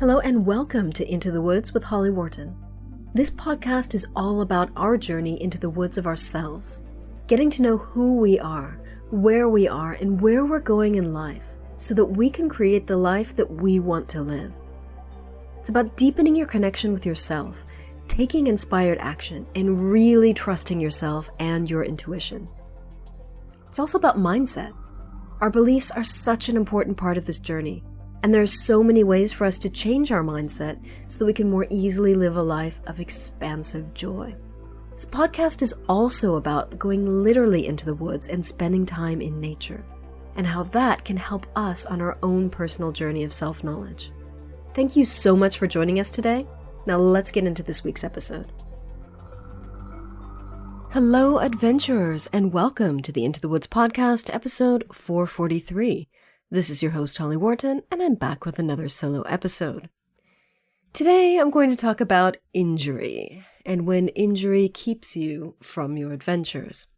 Hello and welcome to Into the Woods with Holly Worton. This podcast is all about our journey into the woods of ourselves, getting to know who we are, where we are, and where we're going in life, so that we can create the life that we want to live. It's about deepening your connection with yourself, taking inspired action, and really trusting yourself and your intuition. It's also about mindset. Our beliefs are such an important part of this journey, and there are so many ways for us to change our mindset so that we can more easily live a life of expansive joy. This podcast is also about going literally into the woods and spending time in nature, and how that can help us on our own personal journey of self-knowledge. Thank you so much for joining us today. Now let's get into this week's episode. Hello, adventurers, and welcome to the Into the Woods podcast, episode 443. This is your host, Holly Worton, and I'm back with another solo episode. Today, I'm going to talk about injury, and when injury keeps you from your adventures.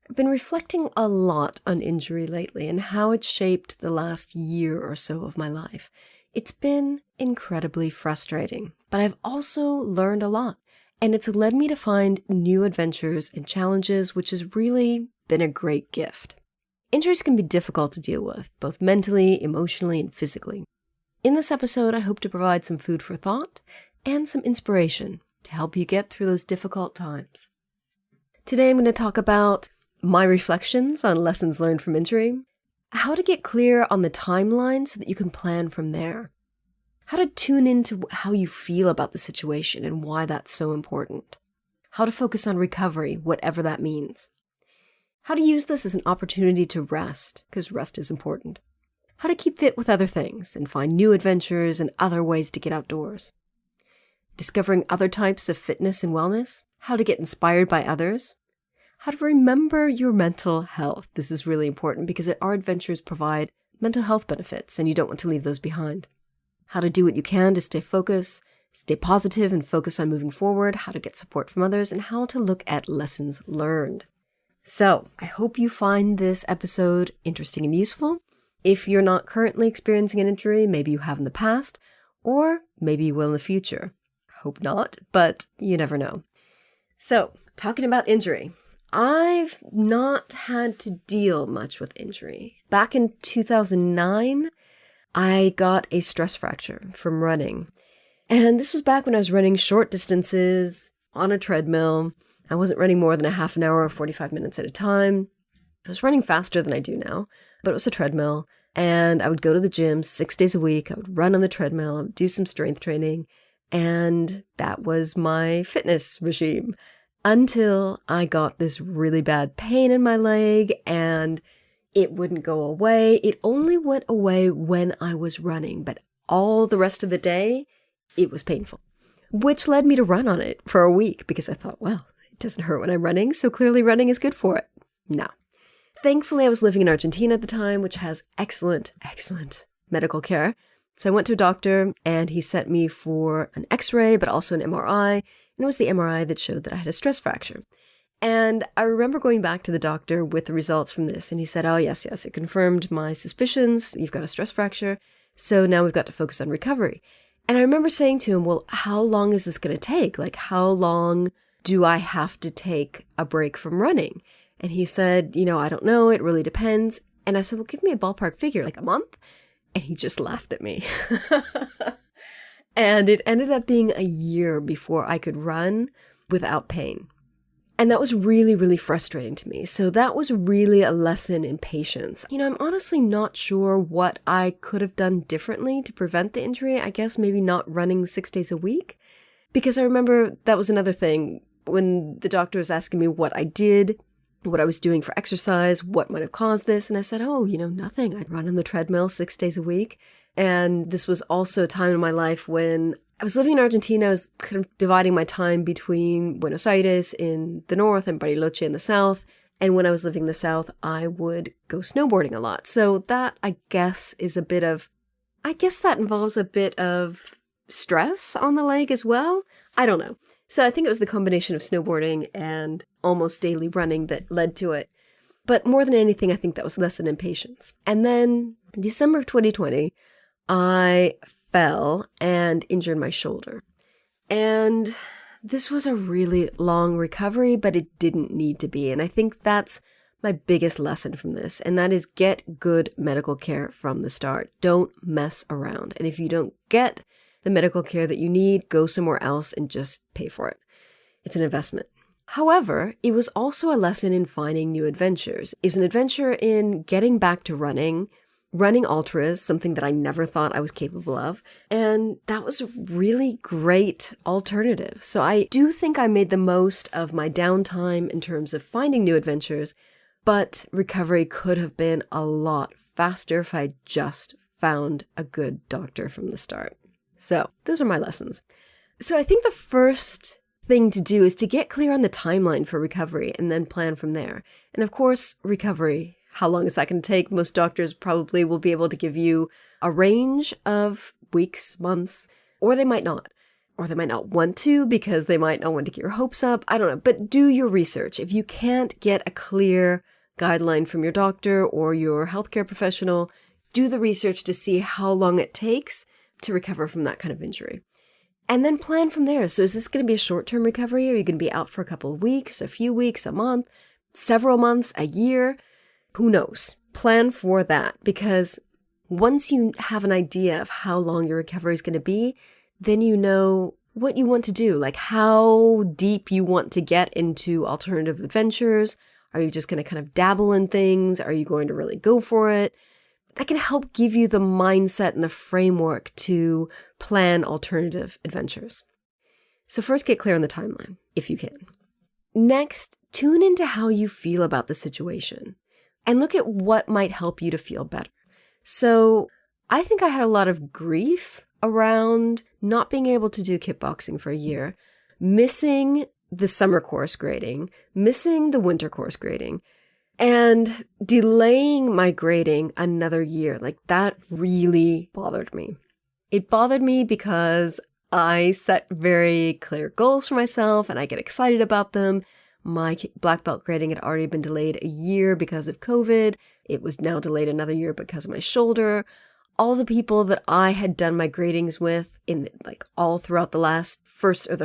I've been reflecting a lot on injury lately and how it's shaped the last year or so of my life. It's been incredibly frustrating, but I've also learned a lot, and it's led me to find new adventures and challenges, which has really been a great gift. Injuries can be difficult to deal with, both mentally, emotionally, and physically. In this episode, I hope to provide some food for thought and some inspiration to help you get through those difficult times. Today, I'm going to talk about my reflections on lessons learned from injury, how to get clear on the timeline so that you can plan from there, how to tune into how you feel about the situation and why that's so important, how to focus on recovery, whatever that means, how to use this as an opportunity to rest, because rest is important, how to keep fit with other things and find new adventures and other ways to get outdoors, discovering other types of fitness and wellness, how to get inspired by others, how to remember your mental health. This is really important because our adventures provide mental health benefits and you don't want to leave those behind. How to do what you can to stay focused, stay positive and focus on moving forward, how to get support from others, and how to look at lessons learned. So, I hope you find this episode interesting and useful. If you're not currently experiencing an injury, maybe you have in the past, or maybe you will in the future. Hope not, but you never know. So, talking about injury. I've not had to deal much with injury. Back in 2009, I got a stress fracture from running. And this was back when I was running short distances on a treadmill. I wasn't running more than a half an hour or 45 minutes at a time. I was running faster than I do now, but it was a treadmill. And I would go to the gym 6 days a week. I would run on the treadmill, I would do some strength training. And that was my fitness regime until I got this really bad pain in my leg and it wouldn't go away. It only went away when I was running, but all the rest of the day, it was painful, which led me to run on it for a week because I thought, well, it doesn't hurt when I'm running, so clearly running is good for it. No. Thankfully, I was living in Argentina at the time, which has excellent medical care. So I went to a doctor and he sent me for an x-ray, but also an MRI. And it was the MRI that showed that I had a stress fracture. And I remember going back to the doctor with the results from this. And he said, oh, yes, it confirmed my suspicions. You've got a stress fracture. So now we've got to focus on recovery. And I remember saying to him, well, how long is this going to take? Like, how long do I have to take a break from running? And he said, I don't know. It really depends. And I said, well, give me a ballpark figure, like a month. And he just laughed at me. And it ended up being a year before I could run without pain. And that was really, really frustrating to me. So that was really a lesson in patience. I'm honestly not sure what I could have done differently to prevent the injury. I guess maybe not running 6 days a week. Because I remember that was another thing when the doctor was asking me what I did, what I was doing for exercise, what might have caused this. And I said, nothing. I'd run on the treadmill 6 days a week. And this was also a time in my life when I was living in Argentina. I was kind of dividing my time between Buenos Aires in the north and Bariloche in the south. And when I was living in the south, I would go snowboarding a lot. So that, I guess, that involves a bit of stress on the leg as well. I don't know. So I think it was the combination of snowboarding and almost daily running that led to it. But more than anything, I think that was lesson in patience. And then in December of 2020, I fell and injured my shoulder. And this was a really long recovery, but it didn't need to be. And I think that's my biggest lesson from this, and that is get good medical care from the start. Don't mess around. And if you don't get the medical care that you need, go somewhere else and just pay for it. It's an investment. However, it was also a lesson in finding new adventures. It was an adventure in getting back to running ultras, something that I never thought I was capable of. And that was a really great alternative. So I do think I made the most of my downtime in terms of finding new adventures, but recovery could have been a lot faster if I just found a good doctor from the start. So those are my lessons. So I think the first thing to do is to get clear on the timeline for recovery and then plan from there. And of course, recovery, how long is that going to take? Most doctors probably will be able to give you a range of weeks, months, or they might not. Or they might not want to because they might not want to get your hopes up. I don't know. But do your research. If you can't get a clear guideline from your doctor or your healthcare professional, do the research to see how long it takes to recover from that kind of injury. And then plan from there. So is this going to be a short-term recovery? Are you going to be out for a couple of weeks, a few weeks, a month, several months, a year? Who knows? Plan for that, because once you have an idea of how long your recovery is going to be, then you know what you want to do, like how deep you want to get into alternative adventures. Are you just going to kind of dabble in things? Are you going to really go for it? That can help give you the mindset and the framework to plan alternative adventures. So first, get clear on the timeline, if you can. Next, tune into how you feel about the situation and look at what might help you to feel better. So I think I had a lot of grief around not being able to do kickboxing for a year, missing the summer course grading, missing the winter course grading, and delaying my grading another year. Like, that really bothered me. It bothered me because I set very clear goals for myself and I get excited about them. My black belt grading had already been delayed a year because of COVID. It was now delayed another year because of my shoulder. All the people that I had done my gradings with all throughout the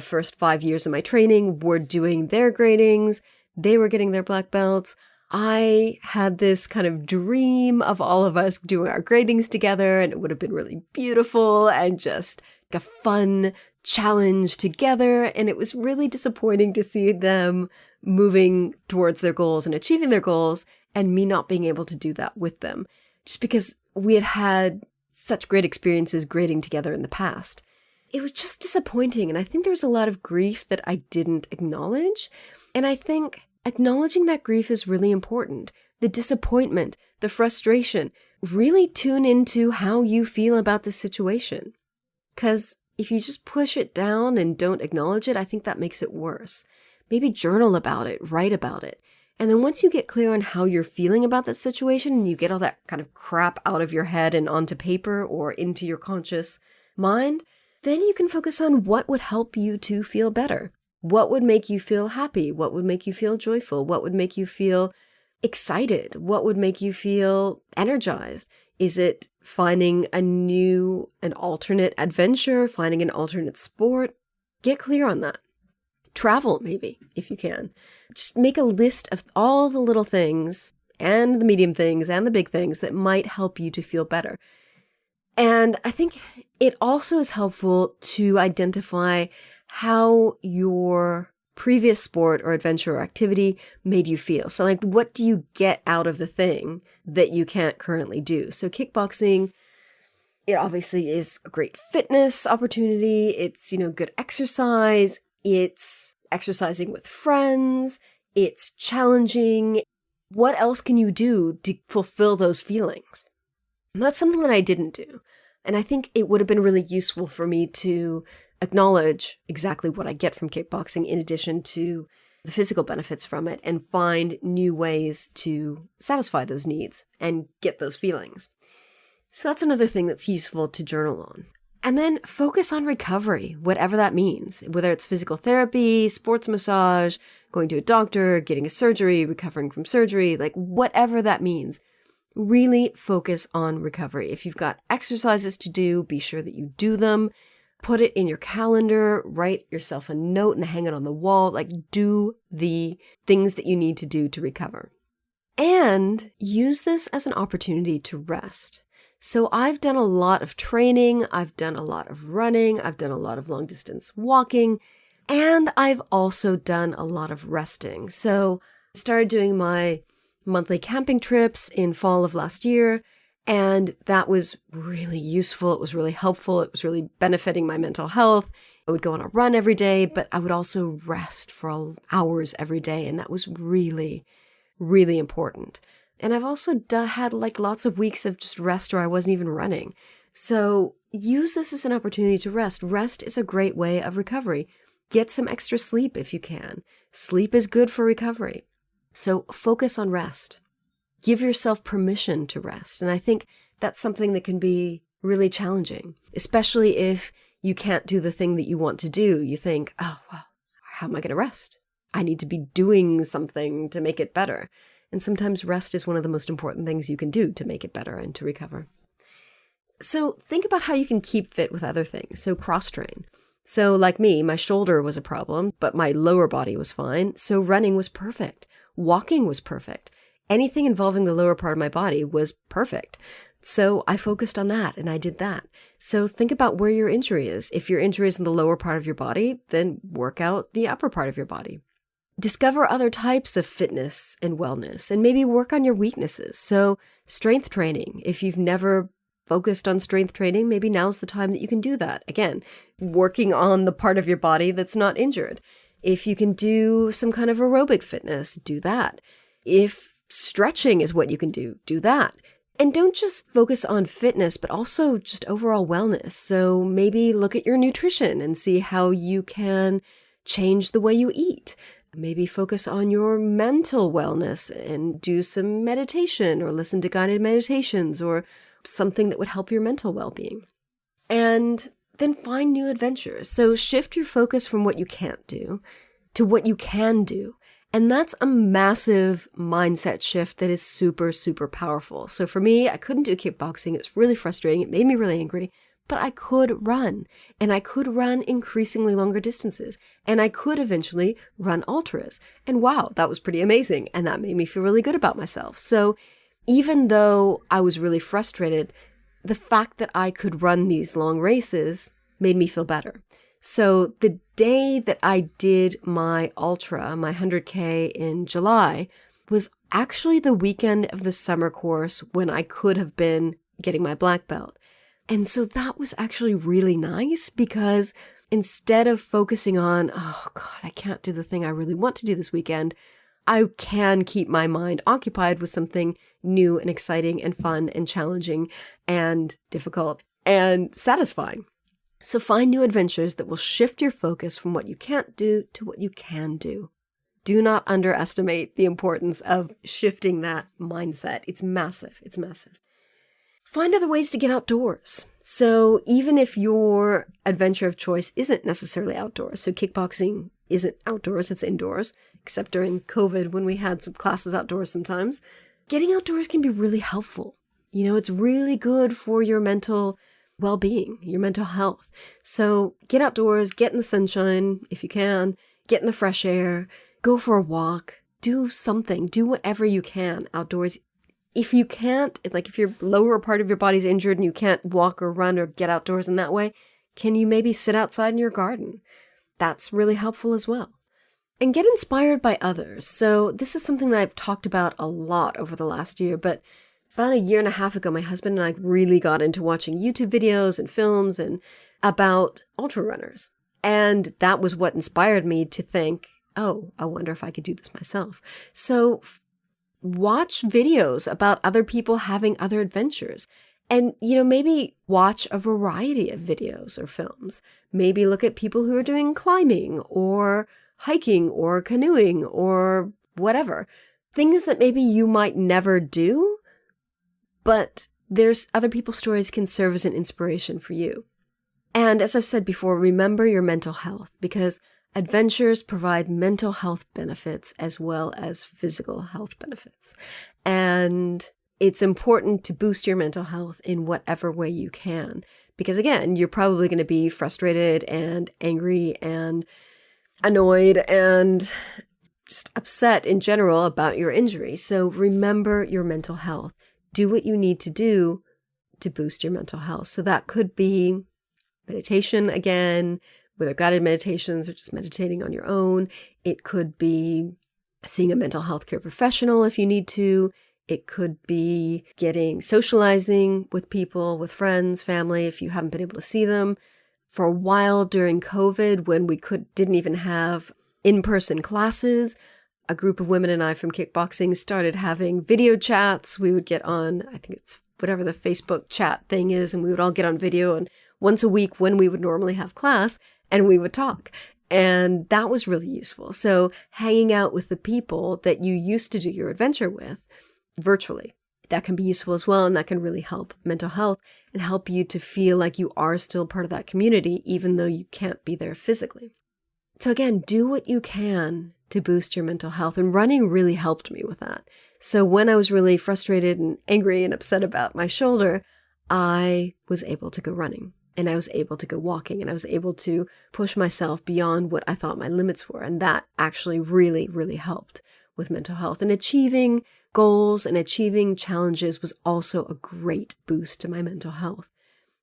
first 5 years of my training were doing their gradings. They were getting their black belts. I had this kind of dream of all of us doing our gradings together, and it would have been really beautiful and just a fun challenge together. And it was really disappointing to see them moving towards their goals and achieving their goals and me not being able to do that with them, just because we had had such great experiences grading together in the past. It was just disappointing. And I think there was a lot of grief that I didn't acknowledge. And I think acknowledging that grief is really important. The disappointment, the frustration, really tune into how you feel about the situation. Because if you just push it down and don't acknowledge it, I think that makes it worse. Maybe journal about it, write about it. And then once you get clear on how you're feeling about that situation and you get all that kind of crap out of your head and onto paper or into your conscious mind, then you can focus on what would help you to feel better. What would make you feel happy? What would make you feel joyful? What would make you feel excited? What would make you feel energized? Is it finding an alternate adventure, finding an alternate sport? Get clear on that. Travel, maybe, if you can. Just make a list of all the little things and the medium things and the big things that might help you to feel better. And I think it also is helpful to identify how your previous sport or adventure or activity made you feel. So what do you get out of the thing that you can't currently do? So kickboxing, it obviously is a great fitness opportunity. It's, good exercise. It's exercising with friends. It's challenging. What else can you do to fulfill those feelings? And that's something that I didn't do. And I think it would have been really useful for me to acknowledge exactly what I get from kickboxing in addition to the physical benefits from it and find new ways to satisfy those needs and get those feelings. So that's another thing that's useful to journal on. And then focus on recovery, whatever that means, whether it's physical therapy, sports massage, going to a doctor, getting a surgery, recovering from surgery, whatever that means. Really focus on recovery. If you've got exercises to do, be sure that you do them. Put it in your calendar, write yourself a note and hang it on the wall. Like, do the things that you need to do to recover. And use this as an opportunity to rest. So I've done a lot of training, I've done a lot of running, I've done a lot of long distance walking, and I've also done a lot of resting. So I started doing my monthly camping trips in fall of last year, and that was really useful. It was really helpful. It was really benefiting my mental health. I would go on a run every day, but I would also rest for hours every day, and that was really, really important. And I've also had like lots of weeks of just rest where I wasn't even running. So use this as an opportunity to rest. Rest is a great way of recovery. Get some extra sleep if you can. Sleep is good for recovery. So focus on rest. Give yourself permission to rest. And I think that's something that can be really challenging, especially if you can't do the thing that you want to do. You think, oh, well, how am I going to rest? I need to be doing something to make it better. And sometimes rest is one of the most important things you can do to make it better and to recover. So think about how you can keep fit with other things. So cross-train. So like me, my shoulder was a problem, but my lower body was fine. So running was perfect. Walking was perfect. Anything involving the lower part of my body was perfect. So I focused on that and I did that. So think about where your injury is. If your injury is in the lower part of your body, then work out the upper part of your body. Discover other types of fitness and wellness and maybe work on your weaknesses. So strength training, if you've never focused on strength training, maybe now's the time that you can do that. Again, working on the part of your body that's not injured. If you can do some kind of aerobic fitness, do that. If stretching is what you can do, do that. And don't just focus on fitness, but also just overall wellness. So maybe look at your nutrition and see how you can change the way you eat. Maybe focus on your mental wellness and do some meditation or listen to guided meditations or something that would help your mental well-being. And then find new adventures. So shift your focus from what you can't do to what you can do. And that's a massive mindset shift that is super, super powerful. So for me, I couldn't do kickboxing. It was really frustrating. It made me really angry. But I could run, and I could run increasingly longer distances, and I could eventually run ultras. And wow, that was pretty amazing, and that made me feel really good about myself. So even though I was really frustrated, the fact that I could run these long races made me feel better. So the day that I did my ultra, my 100K in July, was actually the weekend of the summer course when I could have been getting my black belt. And so that was actually really nice because instead of focusing on, oh God, I can't do the thing I really want to do this weekend, I can keep my mind occupied with something new and exciting and fun and challenging and difficult and satisfying. So find new adventures that will shift your focus from what you can't do to what you can do. Do not underestimate the importance of shifting that mindset. It's massive. It's massive. Find other ways to get outdoors. So even if your adventure of choice isn't necessarily outdoors, so kickboxing isn't outdoors, it's indoors, except during COVID when we had some classes outdoors sometimes, getting outdoors can be really helpful. You know, it's really good for your mental well-being, your mental health. So get outdoors, get in the sunshine if you can, get in the fresh air, go for a walk, do something, do whatever you can outdoors. If you can't, like if your lower part of your body's injured and you can't walk or run or get outdoors in that way, can you maybe sit outside in your garden? That's really helpful as well. And get inspired by others. So this is something that I've talked about a lot over the last year, but about a year and a half ago, my husband and I really got into watching YouTube videos and films and about ultra runners. And that was what inspired me to think, oh, I wonder if I could do this myself. So watch videos about other people having other adventures. And, you know, maybe watch a variety of videos or films. Maybe look at people who are doing climbing or hiking or canoeing or whatever. Things that maybe you might never do, but there's other people's stories can serve as an inspiration for you. And as I've said before, remember your mental health because adventures provide mental health benefits as well as physical health benefits. And it's important to boost your mental health in whatever way you can. Because again, you're probably going to be frustrated and angry and annoyed and just upset in general about your injury. So remember your mental health. Do what you need to do to boost your mental health. So that could be meditation again, whether guided meditations or just meditating on your own. It could be seeing a mental health care professional if you need to. It could be socializing with people, with friends, family, if you haven't been able to see them. For a while during COVID, when we didn't even have in-person classes, a group of women and I from kickboxing started having video chats. We would get on, I think it's whatever the Facebook chat thing is, and we would all get on video, and once a week when we would normally have class, and we would talk. And that was really useful. So hanging out with the people that you used to do your adventure with virtually, that can be useful as well. And that can really help mental health and help you to feel like you are still part of that community, even though you can't be there physically. So again, do what you can to boost your mental health. And running really helped me with that. So when I was really frustrated and angry and upset about my shoulder, I was able to go running. And I was able to go walking, and I was able to push myself beyond what I thought my limits were. And that actually really, really helped with mental health. And achieving goals and achieving challenges was also a great boost to my mental health.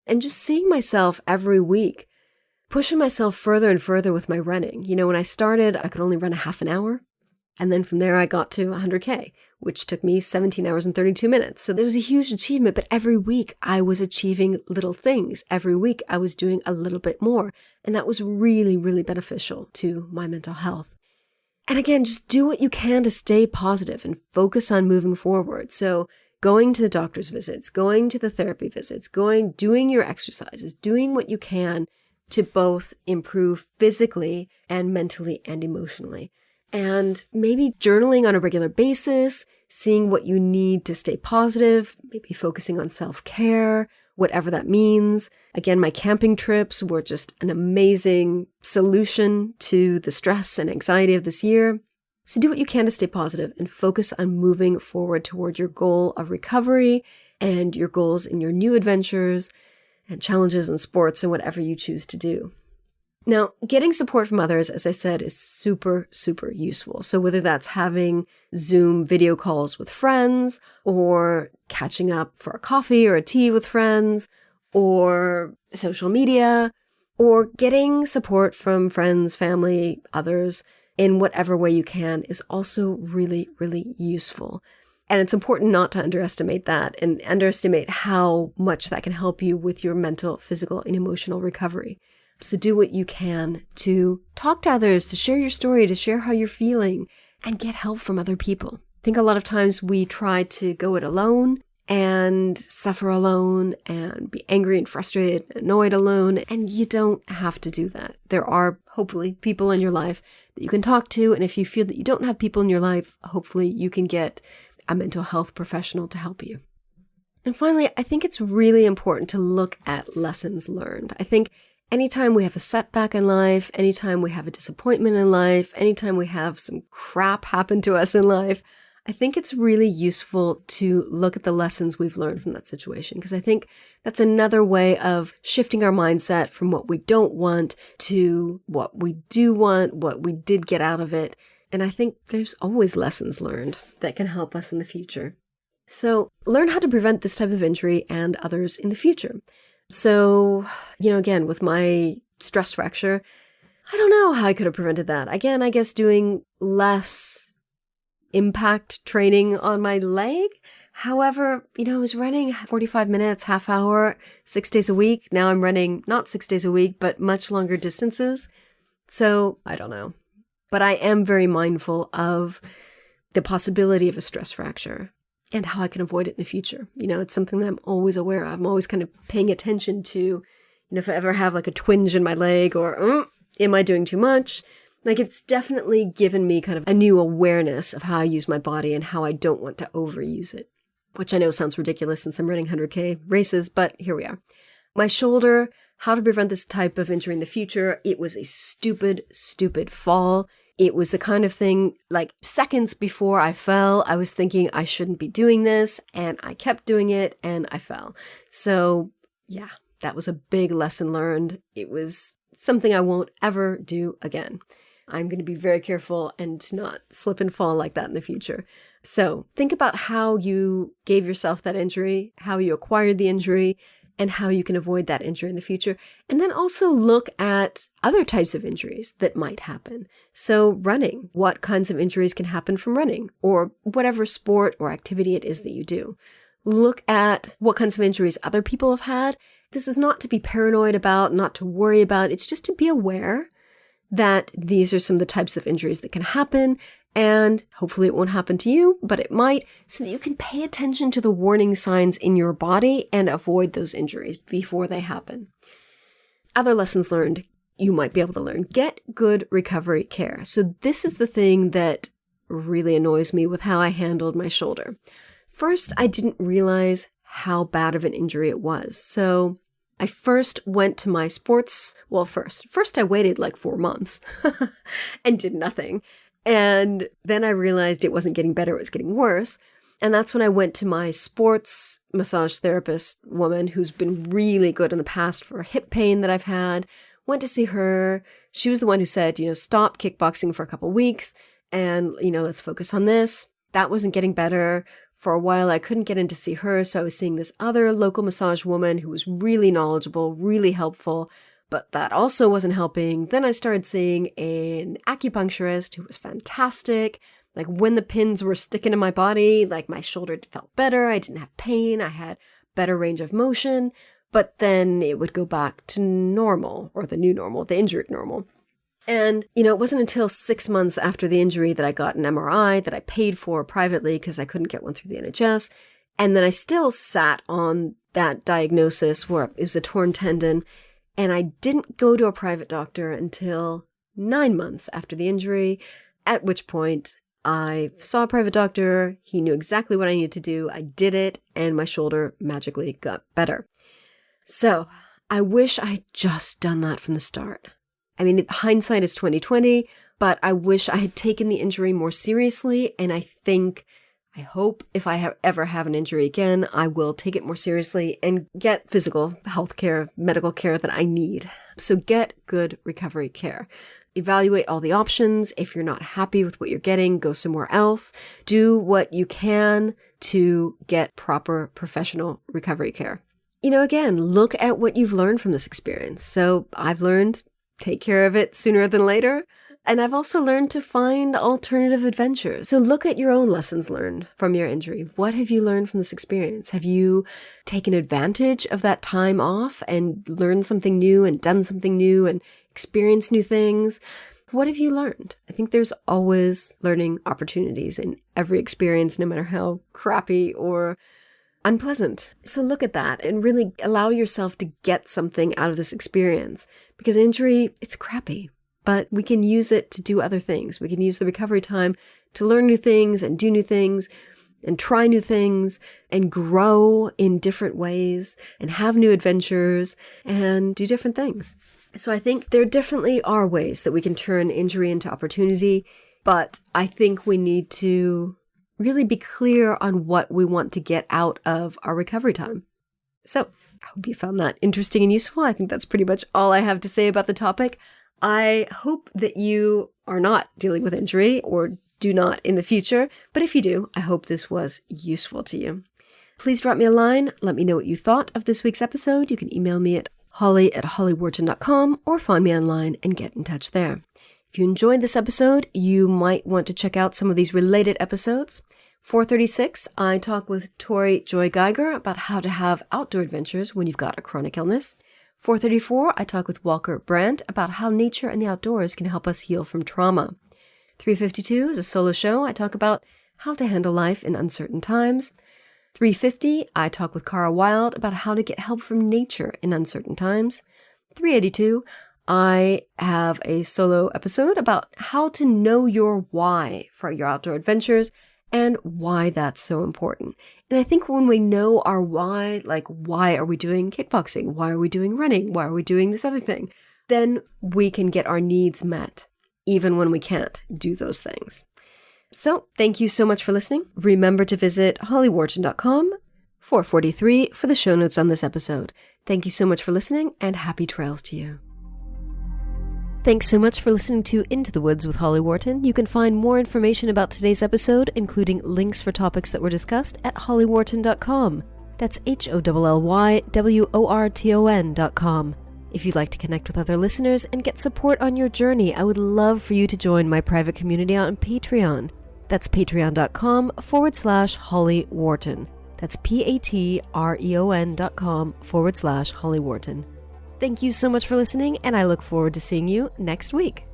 And just seeing myself every week, pushing myself further and further with my running. When I started, I could only run a half an hour. And then from there, I got to 100K, which took me 17 hours and 32 minutes. So there was a huge achievement, but every week I was achieving little things. Every week I was doing a little bit more. And that was really, really beneficial to my mental health. And again, just do what you can to stay positive and focus on moving forward. So going to the doctor's visits, going to the therapy visits, doing your exercises, doing what you can to both improve physically and mentally and emotionally. And maybe journaling on a regular basis, seeing what you need to stay positive, maybe focusing on self-care, whatever that means. Again, my camping trips were just an amazing solution to the stress and anxiety of this year. So do what you can to stay positive and focus on moving forward toward your goal of recovery and your goals in your new adventures and challenges and sports and whatever you choose to do. Now, getting support from others, as I said, is super, super useful. So whether that's having Zoom video calls with friends or catching up for a coffee or a tea with friends or social media or getting support from friends, family, others in whatever way you can is also really, really useful. And it's important not to underestimate that and underestimate how much that can help you with your mental, physical, and emotional recovery. So do what you can to talk to others, to share your story, to share how you're feeling, and get help from other people. I think a lot of times we try to go it alone and suffer alone and be angry and frustrated and annoyed alone, and you don't have to do that. There are hopefully people in your life that you can talk to, and if you feel that you don't have people in your life, hopefully you can get a mental health professional to help you. And finally, I think it's really important to look at lessons learned. I think anytime we have a setback in life, anytime we have a disappointment in life, anytime we have some crap happen to us in life, I think it's really useful to look at the lessons we've learned from that situation, because I think that's another way of shifting our mindset from what we don't want to what we do want, what we did get out of it. And I think there's always lessons learned that can help us in the future. So learn how to prevent this type of injury and others in the future. So, again, with my stress fracture, I don't know how I could have prevented that. Again, I guess doing less impact training on my leg. However, I was running 45 minutes, half hour, 6 days a week. Now I'm running not 6 days a week, but much longer distances. So I don't know. But I am very mindful of the possibility of a stress fracture and how I can avoid it in the future. It's something that I'm always aware of. I'm always kind of paying attention to, if I ever have like a twinge in my leg or, am I doing too much? Like, it's definitely given me kind of a new awareness of how I use my body and how I don't want to overuse it, which I know sounds ridiculous since I'm running 100K races, but here we are. My shoulder, how to prevent this type of injury in the future. It was a stupid, stupid fall. It was the kind of thing, like seconds before I fell, I was thinking I shouldn't be doing this, and I kept doing it, and I fell. So yeah, that was a big lesson learned. It was something I won't ever do again. I'm going to be very careful and not slip and fall like that in the future. So think about how you gave yourself that injury, how you acquired the injury, and how you can avoid that injury in the future. And then also look at other types of injuries that might happen. So running, what kinds of injuries can happen from running, or whatever sport or activity it is that you do. Look at what kinds of injuries other people have had. This is not to be paranoid about, not to worry about. It's just to be aware that these are some of the types of injuries that can happen, and hopefully it won't happen to you, but it might, so that you can pay attention to the warning signs in your body and avoid those injuries before they happen. Other lessons learned you might be able to learn. Get good recovery care. So this is the thing that really annoys me with how I handled my shoulder. First, I didn't realize how bad of an injury it was. So I first went to my sports, first I waited like 4 months and did nothing. And then I realized it wasn't getting better, it was getting worse. And that's when I went to my sports massage therapist woman who's been really good in the past for hip pain that I've had. Went to see her. She was the one who said, stop kickboxing for a couple weeks and, let's focus on this. That wasn't getting better. For a while, I couldn't get in to see her, so I was seeing this other local massage woman who was really knowledgeable, really helpful, but that also wasn't helping. Then I started seeing an acupuncturist who was fantastic. Like when the pins were sticking in my body, like my shoulder felt better, I didn't have pain, I had better range of motion, but then it would go back to normal, or the new normal, the injured normal. And, it wasn't until 6 months after the injury that I got an MRI that I paid for privately because I couldn't get one through the NHS. And then I still sat on that diagnosis where it was a torn tendon. And I didn't go to a private doctor until 9 months after the injury, at which point I saw a private doctor. He knew exactly what I needed to do. I did it, and my shoulder magically got better. So I wish I had just done that from the start. I mean, hindsight is 20/20, but I wish I had taken the injury more seriously. And I hope if I ever have an injury again, I will take it more seriously and get physical health care, medical care that I need. So get good recovery care. Evaluate all the options. If you're not happy with what you're getting, go somewhere else. Do what you can to get proper professional recovery care. Again, look at what you've learned from this experience. So I've learned take care of it sooner than later. And I've also learned to find alternative adventures. So look at your own lessons learned from your injury. What have you learned from this experience? Have you taken advantage of that time off and learned something new and done something new and experienced new things? What have you learned? I think there's always learning opportunities in every experience, no matter how crappy or unpleasant. So look at that and really allow yourself to get something out of this experience, because injury, it's crappy, but we can use it to do other things. We can use the recovery time to learn new things and do new things and try new things and grow in different ways and have new adventures and do different things. So I think there definitely are ways that we can turn injury into opportunity, but I think we need to really be clear on what we want to get out of our recovery time. So I hope you found that interesting and useful. I think that's pretty much all I have to say about the topic. I hope that you are not dealing with injury or do not in the future, but if you do, I hope this was useful to you. Please drop me a line. Let me know what you thought of this week's episode. You can email me at holly@hollyworton.com or find me online and get in touch there. If you enjoyed this episode, you might want to check out some of these related episodes. 436, I talk with Tori Joy Geiger about how to have outdoor adventures when you've got a chronic illness. 434, I talk with Walker Brandt about how nature and the outdoors can help us heal from trauma. 352 is a solo show. I talk about how to handle life in uncertain times. 350, I talk with Cara Wilde about how to get help from nature in uncertain times. 382, I have a solo episode about how to know your why for your outdoor adventures and why that's so important. And I think when we know our why, like why are we doing kickboxing? Why are we doing running? Why are we doing this other thing? Then we can get our needs met. even when we can't do those things. So thank you so much for listening. Remember to visit hollyworton.com/443 for the show notes on this episode. Thank you so much for listening, and happy trails to you. Thanks so much for listening to Into the Woods with Holly Worton. You can find more information about today's episode, including links for topics that were discussed, at hollyworton.com. That's HOLLYWORTON.com. If you'd like to connect with other listeners and get support on your journey, I would love for you to join my private community on Patreon. That's patreon.com/Holly Worton. That's patreon.com/Holly Worton. Thank you so much for listening, and I look forward to seeing you next week.